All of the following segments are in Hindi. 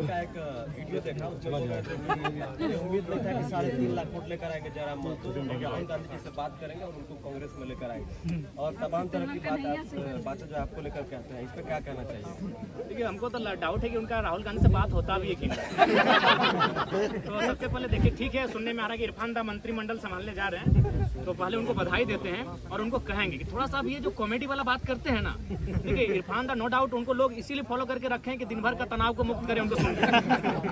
का एक वीडियो देखा, उसमें बोल रहे थे कि उम्मीद नहीं था कि 3.5 लाख वोट लेकर आएंगे जयराम महतो, राहुल गांधी जी से बात करेंगे और उनको कांग्रेस में लेकर आएंगे और तमाम तरह की बातें जो आपको लेकर कहते हैं, इस पर क्या कहना चाहिए? देखिए, हमको तो डाउट है कि उनका राहुल गांधी से बात होता भी है कि तो सबसे पहले देखिए, ठीक है, सुनने में आ रहा है कि इरफान दा मंत्रिमंडल संभालने जा रहे हैं, तो पहले उनको बधाई देते हैं और उनको कहेंगे कि थोड़ा सा भी ये जो कॉमेडी वाला बात करते हैं ना, देखिए इरफान दा नो डाउट उनको लोग इसीलिए फॉलो करके रखे हैं कि दिन भर का तनाव को मुक्त करें उनको सुन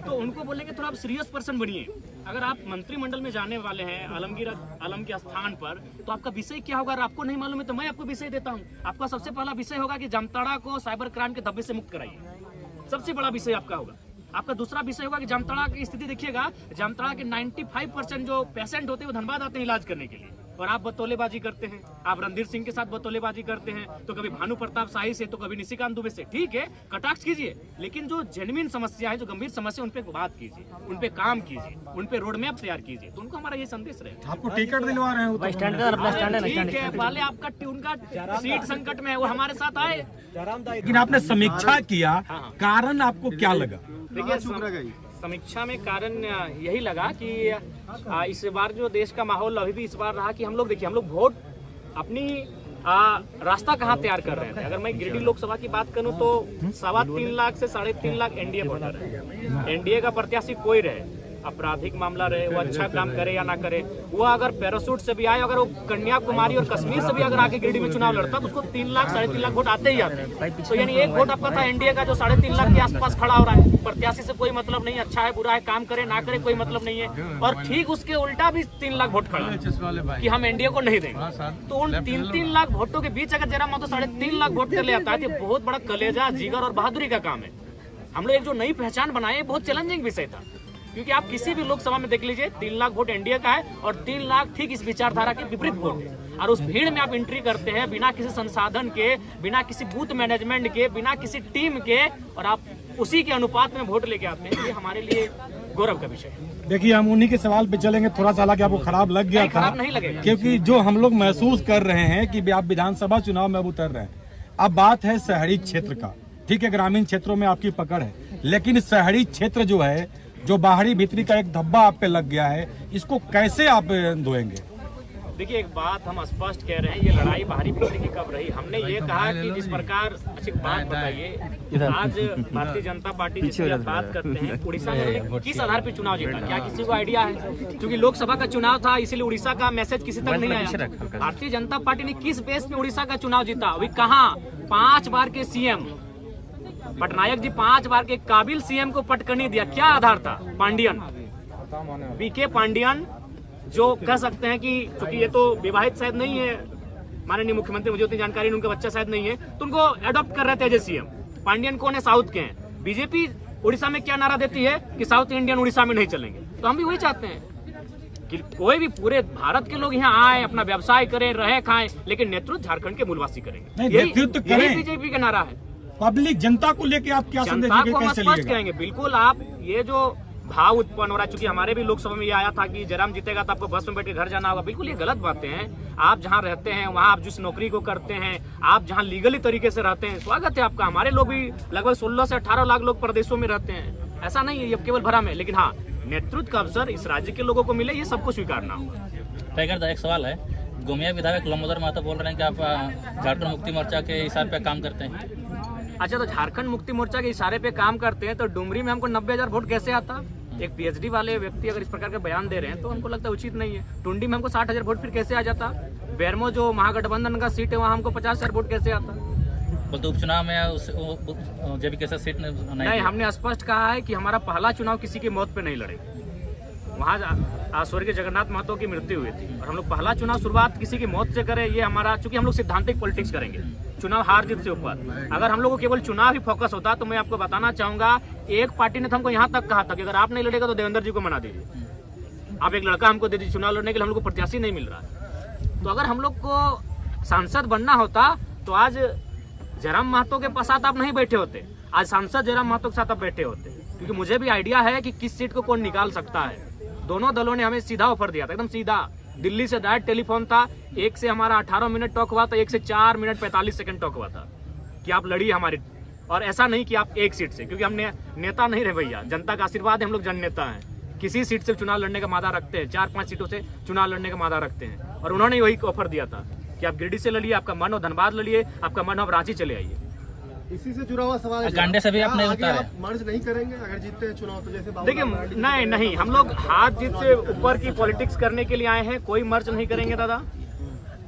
तो उनको बोलेंगे थोड़ा आप सीरियस पर्सन बनिए। अगर आप मंत्रिमंडल में जाने वाले हैं आलम के स्थान पर, तो आपका विषय क्या होगा? अगर आपको नहीं मालूम है तो मैं आपको विषय देता हूँ। आपका सबसे पहला विषय होगा कि जामताड़ा को साइबर क्राइम के धब्बे से मुक्त कराइए, सबसे बड़ा विषय आपका होगा। आपका दूसरा विषय होगा कि जामताड़ा की स्थिति देखिएगा, जामताड़ा के 95% जो पेशेंट होते हैं वो धनबाद आते हैं इलाज करने के लिए, और आप बतौलेबाजी करते हैं। आप रणधीर सिंह के साथ बतौलेबाजी करते हैं, तो कभी भानु प्रताप शाही से, तो कभी निशिकांत दुबे से। ठीक है, कटाक्ष कीजिए, लेकिन जो जेन्युइन समस्या है, जो गंभीर समस्या, उन पे बात कीजिए, उन पे काम कीजिए, उन पे रोड मैप तैयार कीजिए। तो उनको हमारा ये संदेश रहेगा। आपको टिकट दिलवा रहे हैं, ठीक है, पहले आपका उनका सीट संकट में है, वो हमारे साथ आए। लेकिन आपने समीक्षा किया, कारण आपको क्या लगा? देखिए, समीक्षा में कारण यही लगा कि इस बार जो देश का माहौल अभी भी इस बार रहा कि हम लोग देखिए, हम लोग वोट अपनी रास्ता कहाँ तैयार कर रहे थे। अगर मैं गिरिडीह लोकसभा की बात करूं तो 3.25 लाख से 3.5 लाख एनडीए वोटर है। एनडीए का प्रत्याशी कोई रहे, आपराधिक मामला रहे, वो अच्छा काम करे या ना करे, वो अगर पैराशूट से भी आए, अगर वो कन्याकुमारी और कश्मीर से भी अगर आके गिरिडीह में चुनाव लड़ता तो उसको 3 लाख 3.5 लाख वोट आते ही आते हैं। तो यानी एक वोट आपका था एनडीए का जो 3.5 लाख के आसपास खड़ा हो रहा है। प्रत्याशी से कोई मतलब नहीं, अच्छा है बुरा है, काम करे ना करे कोई मतलब नहीं है। और ठीक उसके उल्टा भी 3 लाख वोट खड़ा है कि हम एनडीए को नहीं देंगे। तो उन 3 लाख वोटों के बीच अगर जयराम महतो 3.5 लाख वोट कर ले आता है तो बहुत बड़ा कलेजा, जिगर और बहादुरी का काम है। हम लोग एक जो नई पहचान बनाए, बहुत चैलेंजिंग विषय था, क्योंकि आप किसी भी लोकसभा में देख लीजिए 3 लाख वोट एनडीए का है और 3 लाख ठीक इस विचारधारा के विपरीत वोट है। और उस भीड़ में आप एंट्री करते हैं बिना किसी संसाधन के, बिना किसी बूथ मैनेजमेंट के, बिना किसी टीम के, और आप उसी के अनुपात में वोट लेके आते हैं। ये हमारे लिए गौरव का विषय है। देखिए, हम उन्हीं के सवाल पे चलेंगे। थोड़ा सा हालांकि आपको खराब लग गया था, खराब नहीं लगेगा, क्योंकि जो हम लोग महसूस कर रहे हैं कि आप विधानसभा चुनाव में अब उतर रहे हैं। अब बात है शहरी क्षेत्र का, ठीक है, ग्रामीण क्षेत्रों में आपकी पकड़ है, लेकिन शहरी क्षेत्र जो है, जो बाहरी भीतरी का एक धब्बा आप पे लग गया है, इसको कैसे आप धोएंगे? देखिए, एक बात हम स्पष्ट कह रहे हैं, ये लड़ाई बाहरी भीतरी की कब रही? हमने ये कहा कि जिस प्रकार, अच्छी बात बताइए, आज भारतीय जनता पार्टी जिसकी आप बात करते हैं, उड़ीसा में किस आधार पर चुनाव जीता, क्या किसी को आइडिया है? क्योंकि लोकसभा का चुनाव था, इसीलिए उड़ीसा का मैसेज किसी तक नहीं आया। भारतीय जनता पार्टी ने किस बेस में उड़ीसा का चुनाव जीता? अभी कहाँ 5 बार के सीएम पटनायक जी 5 बार के काबिल सीएम को पटकनी दिया, क्या आधार था? पांडियन, बीके पांडियन, जो कह सकते हैं कि क्योंकि ये तो विवाहित शायद नहीं है माननीय मुख्यमंत्री, मुझे उतनी जानकारी नहीं, उनका बच्चा शायद नहीं है, तो उनको अडॉप्ट कर रहे थे एज सीएम। पांडियन कौन है? साउथ के हैं। बीजेपी उड़ीसा में क्या नारा देती है कि साउथ इंडियन उड़ीसा में नहीं चलेंगे। तो हम भी वही चाहते हैं कि कोई भी पूरे भारत के लोग यहाँ आए, अपना व्यवसाय करें, रहे खाएं, लेकिन नेतृत्व झारखंड के मूलवासी करेंगे। यही बीजेपी का नारा है। पब्लिक जनता को लेके आप क्या संदेश देंगे? जनता को हम स्पष्ट कहेंगे, बिल्कुल आप ये जो भाव उत्पन्न हो रहा है, चूंकि हमारे भी लोकसभा में ये आया था कि जयराम जीतेगा तो आपको बस में बैठ के घर जाना होगा, बिल्कुल ये गलत बातें हैं। आप जहां रहते हैं, वहां आप जिस नौकरी को करते हैं, आप जहां लीगली तरीके से रहते हैं, स्वागत है आपका। हमारे लोग भी लगभग 16 से 18 लाख लोग प्रदेशों में रहते हैं, ऐसा नहीं है ये केवल भरा में। लेकिन हाँ, नेतृत्व का अवसर इस राज्य के लोगों को मिले, ये सबको स्वीकारना होगा। टाइगर दा, एक सवाल है, गोमिया विधायक लंबोदर महतो बोल रहे हैं कि आप झारखंड मुक्ति मोर्चा के इशारे पे काम करते हैं। अच्छा, तो झारखंड मुक्ति मोर्चा के इशारे पे काम करते हैं, तो डुमरी में हमको 90,000 वोट कैसे आता? एक पीएचडी वाले व्यक्ति अगर इस प्रकार का बयान दे रहे हैं तो हमको लगता है उचित नहीं है। टुंडी में हमको 60,000 वोट फिर कैसे आ जाता? बेरमो जो महागठबंधन का सीट है, वहाँ हमको 50,000 वोट कैसे आता? बोलते उपचुनाव में जब कैसे सीट नहीं, हमने स्पष्ट कहा है कि हमारा पहला चुनाव किसी की मौत पे नहीं लड़ेगा। वहाँ स्वर्गीय जगन्नाथ महतो की मृत्यु हुई थी और हम लोग पहला चुनाव शुरुआत किसी की मौत से करें, ये हमारा, चूंकि हम लोग सिद्धांतिक पॉलिटिक्स करेंगे, चुनाव हार जीत से ऊपर। अगर हम लोग को केवल चुनाव ही फोकस होता तो मैं आपको बताना चाहूंगा, एक पार्टी ने तो हमको यहाँ तक कहा था कि अगर आप नहीं लड़ेगा तो देवेंद्र जी को मना दीजिए, आप एक लड़का हमको दे दीजिए चुनाव लड़ने के लिए, हम लोग को प्रत्याशी नहीं मिल रहा है। तो अगर हम लोग को सांसद बनना होता तो आज जयराम महतो के साथ आप नहीं बैठे होते, आज सांसद जयराम महतो के साथ आप बैठे होते, क्योंकि मुझे भी आइडिया है कि किस सीट को कौन निकाल सकता है। दोनों दलों ने हमें सीधा ऑफर दिया था, एकदम सीधा, दिल्ली से डायरेक्ट टेलीफोन था, एक से हमारा 18 मिनट टॉक हुआ था, एक से 4 मिनट 45 सेकंड टॉक हुआ था कि आप लड़िए हमारी और ऐसा नहीं कि आप एक सीट से, क्योंकि हम नेता नहीं रहे भैया, जनता का आशीर्वाद है, हम लोग जन नेता हैं। किसी सीट से चुनाव लड़ने का वादा रखते हैं, 4-5 सीटों से चुनाव लड़ने का वादा रखते हैं, और उन्होंने वही ऑफर दिया था कि आप गिरिडीह से लड़िए, आपका मन हो धनबाद लड़िए, आपका मन हो आप रांची चले आइए। इसी से जुड़ा हुआ सवाल है, गांडे से भी आप नहीं उतारे, आप मर्ज नहीं करेंगे अगर जीतते हैं चुनाव तो? जैसे देखिए नहीं, हम लोग हाथ जीत से ऊपर की पॉलिटिक्स करने के लिए आए हैं, कोई मर्ज नहीं करेंगे दादा।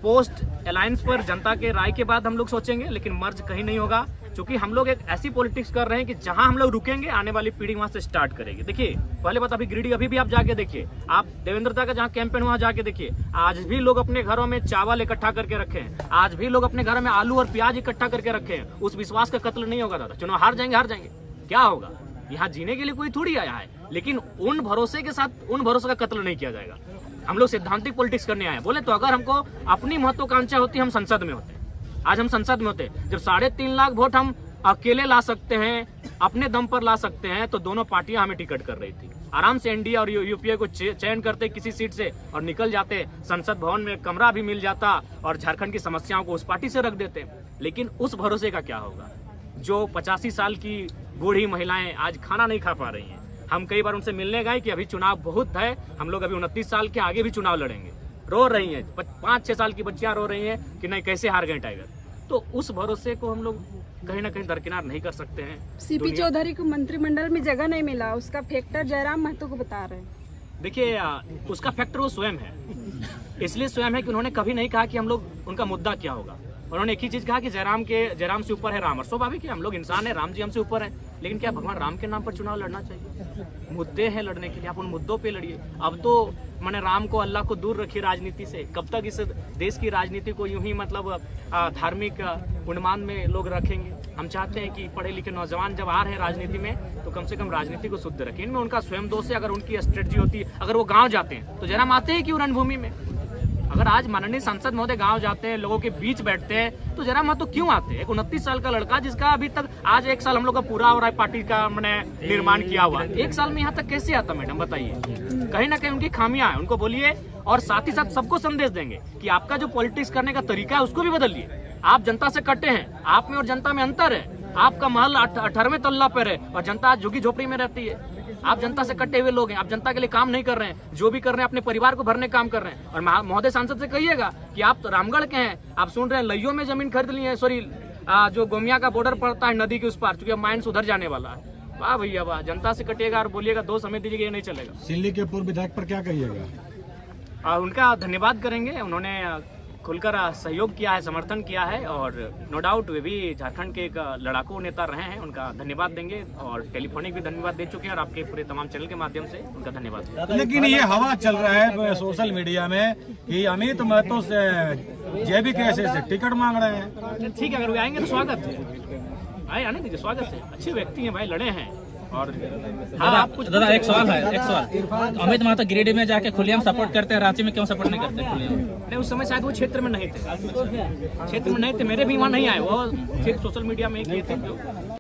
पोस्ट अलायंस पर जनता के राय के बाद हम लोग सोचेंगे, लेकिन मर्ज कहीं नहीं होगा, क्योंकि हम लोग एक ऐसी पॉलिटिक्स कर रहे हैं कि जहां हम लोग रुकेंगे आने वाली पीढ़ी वहां से स्टार्ट करेगी। देखिए पहले बात, अभी गिरिडीह अभी भी आप जाके देखिए, आप देवेंद्र दा का जहां कैंपेन वहां जाके देखिए, आज भी लोग अपने घरों में चावल इकट्ठा करके रखे हैं, आज भी लोग अपने घरों में आलू और प्याज इकट्ठा करके रखे हैं। उस विश्वास का कत्ल नहीं होगा दादा। चुनाव हार जाएंगे, क्या होगा? यहाँ जीने के लिए कोई थोड़ी आया है, लेकिन उन भरोसे के साथ उन भरोसे का कत्ल नहीं किया जाएगा। हम लोग सिद्धांतिक पॉलिटिक्स करने आए हैं। बोले तो अगर हमको अपनी महत्वाकांक्षा होती, हम संसद में होते। आज हम संसद में होते। जब 3.5 लाख वोट हम अकेले ला सकते हैं, अपने दम पर ला सकते हैं, तो दोनों पार्टियां हमें टिकट कर रही थी। आराम से एनडीए और यूपीए को चयन करते किसी सीट से और निकल जाते, संसद भवन में कमरा भी मिल जाता और झारखंड की समस्याओं को उस पार्टी से रख देते। लेकिन उस भरोसे का क्या होगा? जो 85 साल की बूढ़ी महिलाएं आज खाना नहीं खा पा रही हैं। हम कई बार उनसे मिलने गए कि अभी चुनाव बहुत है, हम लोग अभी 29 साल के आगे भी चुनाव लड़ेंगे। रो रही हैं, 5-6 साल की बच्चियां रो रही हैं कि नहीं कैसे हार गए टाइगर। तो उस भरोसे को हम लोग कहीं ना कहीं दरकिनार नहीं कर सकते हैं। सीपी चौधरी को मंत्रिमंडल में जगह नहीं मिला, उसका फैक्टर जयराम महतो को बता रहे हैं। देखिए उसका फैक्टर वो स्वयं है, इसलिए स्वयं है कि उन्होंने कभी नहीं कहा कि हम लोग उनका मुद्दा क्या होगा। उन्होंने एक ही चीज कहा कि जयराम से ऊपर है राम। और स्वाभाविक है, हम लोग इंसान है, राम जी हमसे ऊपर है, लेकिन क्या भगवान राम के नाम पर चुनाव लड़ना चाहिए? मुद्दे हैं लड़ने के लिए, आप उन मुद्दों पे लड़िए। अब तो मैंने राम को अल्लाह को दूर रखी राजनीति से। कब तक इस देश की राजनीति को यूं ही मतलब धार्मिक उन्माद में लोग रखेंगे? हम चाहते हैं कि पढ़े लिखे नौजवान जब आ रहे हैं राजनीति में तो कम से कम राजनीति को शुद्ध रखें। इनमें उनका स्वयं दोष है। अगर उनकी स्ट्रेटजी होती, अगर वो गाँव जाते हैं तो जयराम आते हैं क्यों रणभूमि में? अगर आज माननीय सांसद महोदय गांव जाते हैं, लोगों के बीच बैठते हैं, तो जयराम महतो क्यों आते हैं? एक 29 साल का लड़का जिसका अभी तक आज 1 साल हम लोग का पूरा हो रहा है, पार्टी का मैंने निर्माण किया हुआ, 1 साल में यहाँ तक कैसे आता मैडम बताइए? कहीं ना कहीं उनकी खामियां हैं, उनको बोलिए। और साथ ही साथ सबको संदेश देंगे कि आपका जो पॉलिटिक्स करने का तरीका है उसको भी बदलिए। आप जनता से कटे हैं, आप में और जनता में अंतर है। आपका महल 18वें तल्ला पर है और जनता आज झुग्गी झोपड़ी में रहती है। आप जनता से कटे हुए लोग हैं, आप जनता के लिए काम नहीं कर रहे हैं। जो भी कर रहे हैं अपने परिवार को भरने काम कर रहे हैं। और महोदय सांसद से कहिएगा कि आप तो रामगढ़ के हैं, आप सुन रहे हैं लइयों में जमीन खरीद ली है, सॉरी जो गोमिया का बॉर्डर पड़ता है नदी के उस पार, चूंकि माइंस उधर जाने वाला है। वाह भैया वाह, जनता से कटिएगा और बोलिएगा 2 समय दीजिएगा, ये नहीं चलेगा। सिल्ली के पूर्व विधायक पर क्या कहिएगा? उनका धन्यवाद करेंगे, उन्होंने खुलकर सहयोग किया है, समर्थन किया है, और नो डाउट वे भी झारखंड के एक लड़ाकू नेता रहे हैं। उनका धन्यवाद देंगे और टेलीफोनिक भी धन्यवाद दे चुके हैं, और आपके पूरे तमाम चैनल के माध्यम से उनका धन्यवाद। लेकिन ये हवा चल रहा है सोशल मीडिया में कि अमित महतो से जेबी कैसे से टिकट मांग रहे हैं। ठीक है, अगर वे आएंगे तो स्वागत है, आए आने दीजिए, स्वागत है। अच्छे व्यक्ति हैं भाई, लड़े हैं। और हाँ, आप कुछ दादा एक सवाल अमित महतो गिरिडीह में जाके खुलेआम सपोर्ट करते हैं, रांची में क्यों सपोर्ट नहीं करते खुलेआम? नहीं, उस समय शायद वो क्षेत्र में नहीं थे, मेरे भी वहाँ नहीं आए, वो सिर्फ सोशल मीडिया में ही किए थे।